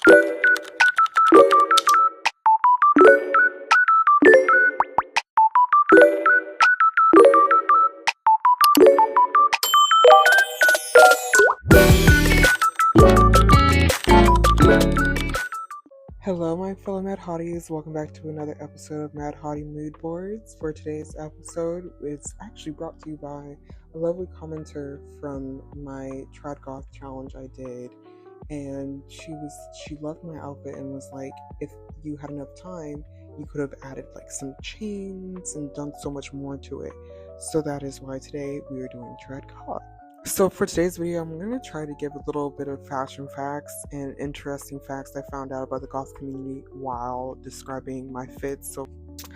Hello, my fellow Madhotties. Welcome back to another episode of Madhottie Moodboards. For today's episode, it's actually brought to you by a lovely commenter from my TRADGOTH challenge I did, and she loved my outfit and was like, if you had enough time, you could have added like some chains and done so much more to it. So that is why today we are doing TRADGOTH. So for today's video, I'm going to try to give a little bit of fashion facts and interesting facts I found out about the goth community while describing my fits.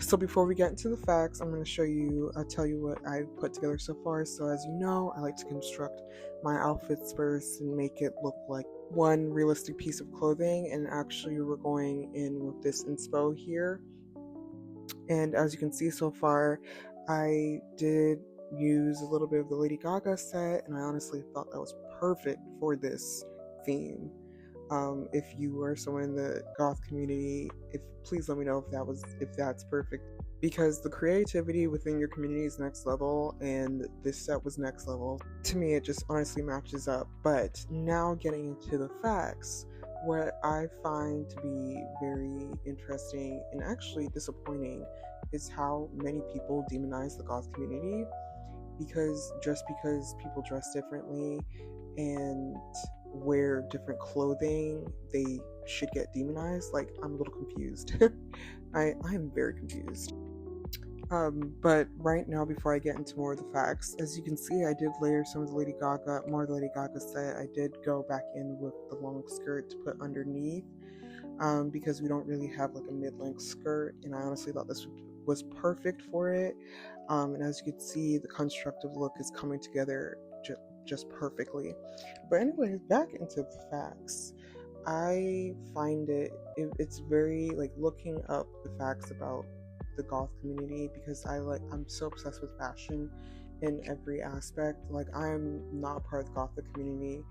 So before we get into the facts, I'm going to tell you what I've put together so far. So as you know, I like to construct my outfits first and make it look like one realistic piece of clothing. And actually we're going in with this inspo here. And as you can see so far, I did use a little bit of the Lady Gaga set, and I honestly thought that was perfect for this theme. If you are someone in the goth community, please let me know if that's perfect, because the creativity within your community is next level, and this set was next level. To me, it just honestly matches up. But now getting into the facts, what I find to be very interesting and actually disappointing is how many people demonize the goth community, because people dress differently and wear different clothing, they should get demonized. Like, I'm a little confused. I'm very confused. But right now, before I get into more of the facts, as you can see, I did layer some of the Lady Gaga set. I did go back in with the long skirt to put underneath, because we don't really have like a mid-length skirt, and I honestly thought this was perfect for it. And as you can see, the constructive look is coming together just perfectly. But anyways, back into the facts. I find it's very like looking up the facts about the goth community, because I'm so obsessed with fashion in every aspect. Like, I'm not part of the gothic community,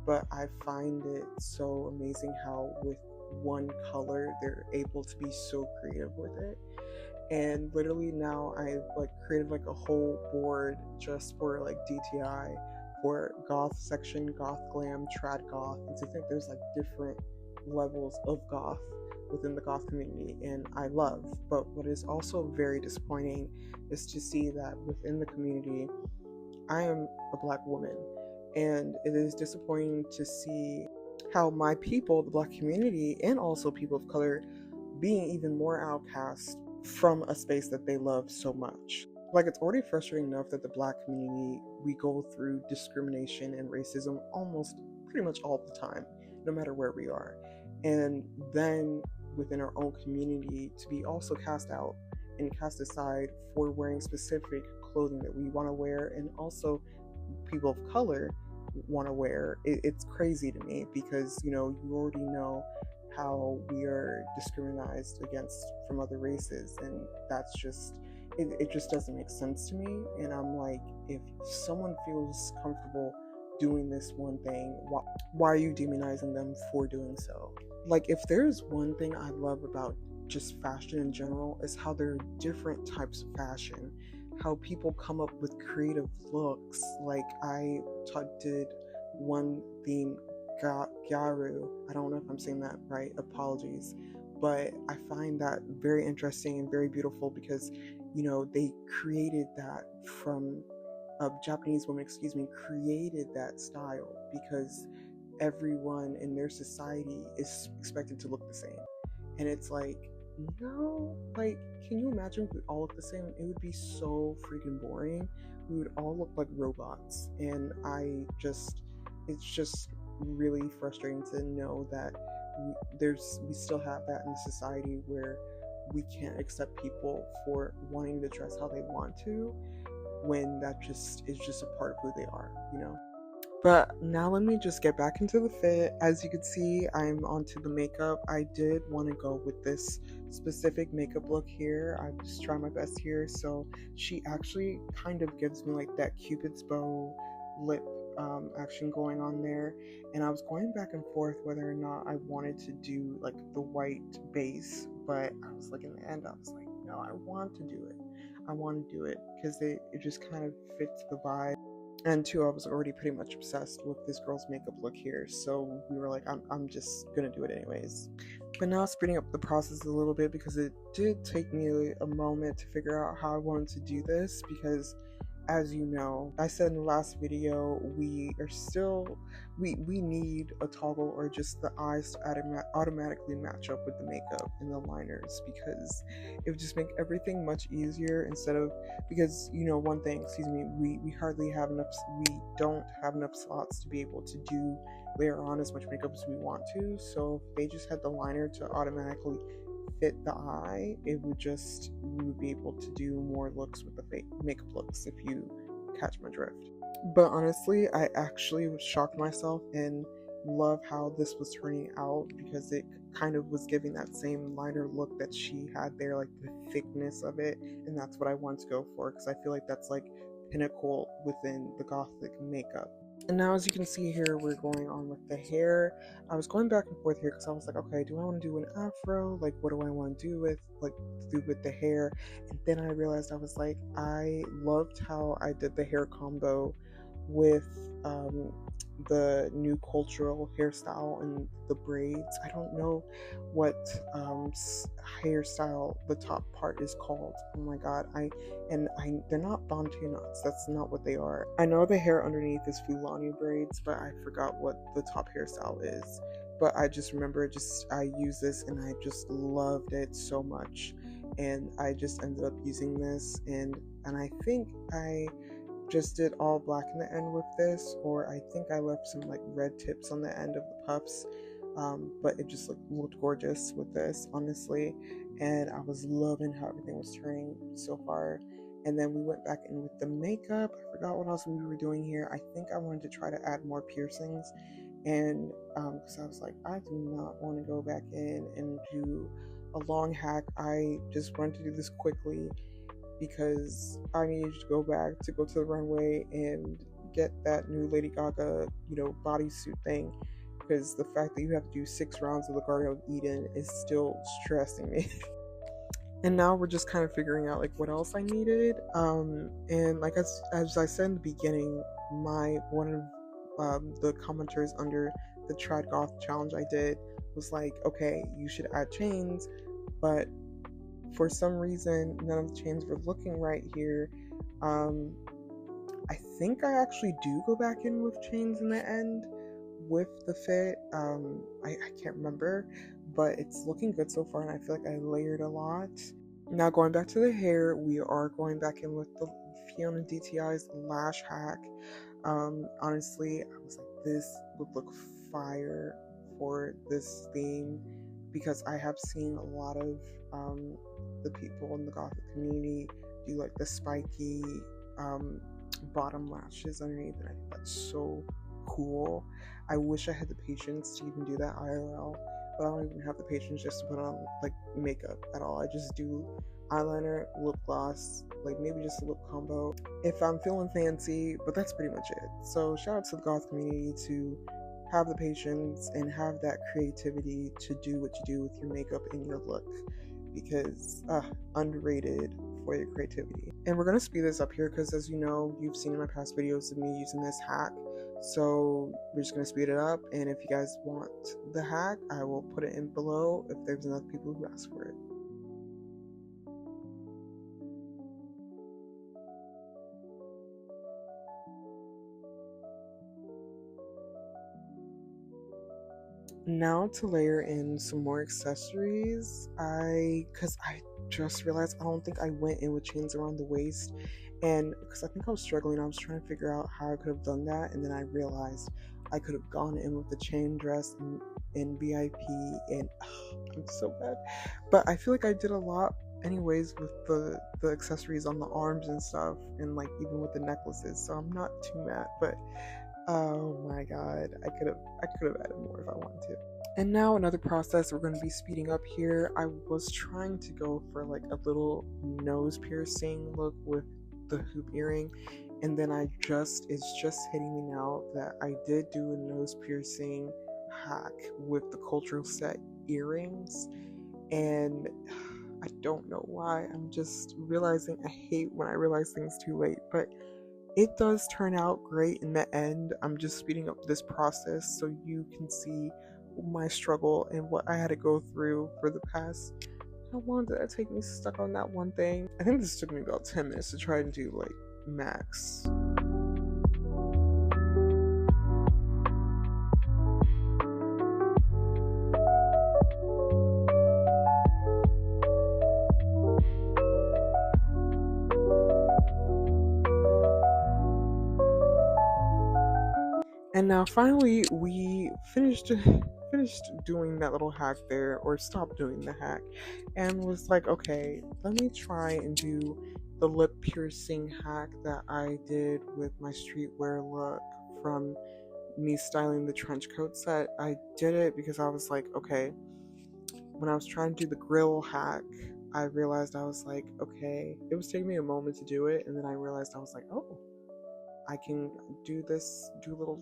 but I find it so amazing how with one color they're able to be so creative with it. And literally now I've like created like a whole board just for like DTI, for goth section, goth glam, trad goth. And to think there's like different levels of goth within the goth community, and I love. But what is also very disappointing is to see that within the community, I am a Black woman, and it is disappointing to see how my people, the Black community, and also people of color, being even more outcast from a space that they love so much. Like, it's already frustrating enough that the Black community, we go through discrimination and racism almost pretty much all the time, no matter where we are. And then within our own community, to be also cast out and cast aside for wearing specific clothing that we want to wear, and also people of color want to wear, it's crazy to me, because you already know how we are discriminated against from other races, and that's just it just doesn't make sense to me. And I'm like, if someone feels comfortable doing this one thing, why are you demonizing them for doing so? Like, if there's one thing I love about just fashion in general, is how there are different types of fashion, how people come up with creative looks. Like, I did one theme, Gyaru. I don't know if I'm saying that right, apologies, but I find that very interesting and very beautiful, because they created that from a Japanese woman, created that style, because everyone in their society is expected to look the same. And it's like, no, like, can you imagine if we all look the same? It would be so freaking boring. We would all look like robots. And it's just really frustrating to know that we still have that in society, where we can't accept people for wanting to dress how they want to, when that just is just a part of who they are. But now let me just get back into the fit. As you can see, I'm onto the makeup. I did want to go with this specific makeup look here. I just try my best here. So she actually kind of gives me like that Cupid's bow lip action going on there, and I was going back and forth whether or not I wanted to do like the white base, but I was like, in the end I was like, no, I want to do it because it just kind of fits the vibe. And two, I was already pretty much obsessed with this girl's makeup look here, so we were like, I'm just gonna do it anyways. But now speeding up the process a little bit, because it did take me a moment to figure out how I wanted to do this, because as you know, I said in the last video, we need a toggle or just the eyes to automatically match up with the makeup and the liners, because it would just make everything much easier because one thing, we don't have enough slots to be able to layer on as much makeup as we want to. So if they just had the liner to automatically fit the eye, we would be able to do more looks with the fake makeup looks, if you catch my drift. But honestly, I actually shocked myself and love how this was turning out, because it kind of was giving that same liner look that she had there, like the thickness of it, and that's what I want to go for, because I feel like that's like pinnacle within the gothic makeup. And now, as you can see here, we're going on with the hair. I was going back and forth here because I was like, okay, do I want to do an afro? Like, what do I want to do with the hair? And then I realized, I was like, I loved how I did the hair combo with the new cultural hairstyle and the braids. I don't know what hairstyle the top part is called. Oh my god, they're not bantu knots. That's not what they are. I know the hair underneath is Fulani braids, but I forgot what the top hairstyle is. But I just remember I used this and I just loved it so much, and I just ended up using this, and I think I just did all black in the end with this, or I think I left some like red tips on the end of the puffs, but it just looked gorgeous with this, honestly, and I was loving how everything was turning so far. And then we went back in with the makeup. I forgot what else we were doing here. I think I wanted to try to add more piercings, and because I was like, I do not want to go back in and do a long hack. I just wanted to do this quickly because I needed to go to the runway and get that new Lady Gaga, bodysuit thing, because the fact that you have to do 6 rounds of the Garden of Eden is still stressing me. And now we're just kind of figuring out like what else I needed. And like as I said in the beginning, one of the commenters under the TRADGOTH challenge I did was like, okay, you should add chains, but for some reason none of the chains were looking right here. I think I actually do go back in with chains in the end with the fit. I can't remember, but it's looking good so far, and I feel like I layered a lot. Now going back to the hair, we are going back in with the Fiona DTI's lash hack. Honestly, I was like, this would look fire for this theme, because I have seen a lot of the people in the gothic community do like the spiky bottom lashes underneath, and I think that's so cool. I wish I had the patience to even do that IRL, but I don't even have the patience just to put on like makeup at all. I just do eyeliner, lip gloss, like maybe just a lip combo if I'm feeling fancy, but that's pretty much it. So shout out to the goth community to have the patience and have that creativity to do what you do with your makeup and your look, because underrated for your creativity. And we're gonna speed this up here because, as you know, you've seen in my past videos of me using this hack, so we're just gonna speed it up. And if you guys want the hack, I will put it in below if there's enough people who ask for it. Now to layer in some more accessories, because I just realized I don't think I went in with chains around the waist, and because I think I was struggling, I was trying to figure out how I could have done that, and then I realized I could have gone in with the chain dress in VIP, and I'm so bad, but I feel like I did a lot anyways with the accessories on the arms and stuff, and like even with the necklaces, so I'm not too mad, but oh my god, I could have added more if I wanted to. And now another process we're going to be speeding up here. I was trying to go for like a little nose piercing look with the hoop earring, And then it's just hitting me now that I did do a nose piercing hack with the cultural set earrings. And I don't know why. I'm just realizing I hate when I realize things too late, but it does turn out great in the end. I'm just speeding up this process so you can see my struggle and what I had to go through for the past. How long did that take me stuck on that one thing? I think this took me about 10 minutes to try and do, like, max. And now finally we finished doing that little hack there, or stopped doing the hack, and was like, okay, let me try and do the lip piercing hack that I did with my streetwear look from me styling the trench coat set. I did it because I was like, okay, when I was trying to do the grill hack, I realized I was like, okay, it was taking me a moment to do it, and then I realized I was like, oh, I can do a little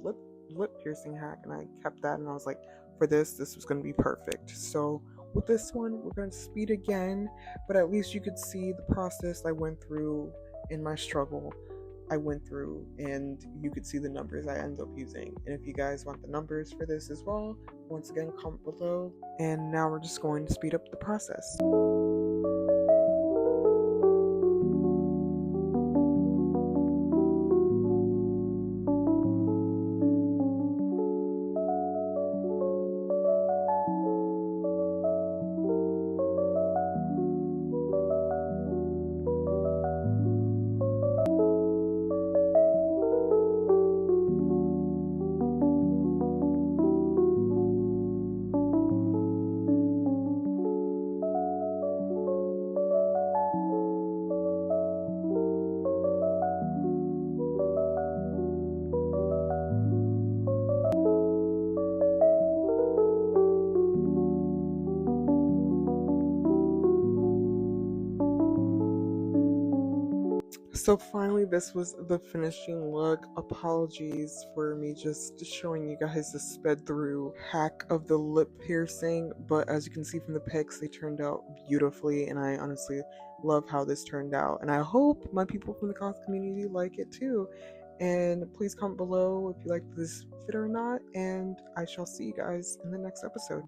lip piercing hack, and I kept that, and I was like, for this was going to be perfect. So with this one, we're going to speed again, but at least you could see the process I went through in my struggle. I went through, and you could see the numbers I ended up using. And if you guys want the numbers for this as well, once again, comment below. And now we're just going to speed up the process. So finally, this was the finishing look. Apologies for me just showing you guys the sped through hack of the lip piercing, but as you can see from the pics, they turned out beautifully, and I honestly love how this turned out, and I hope my people from the goth community like it too. And please comment below if you like this fit or not, and I shall see you guys in the next episode.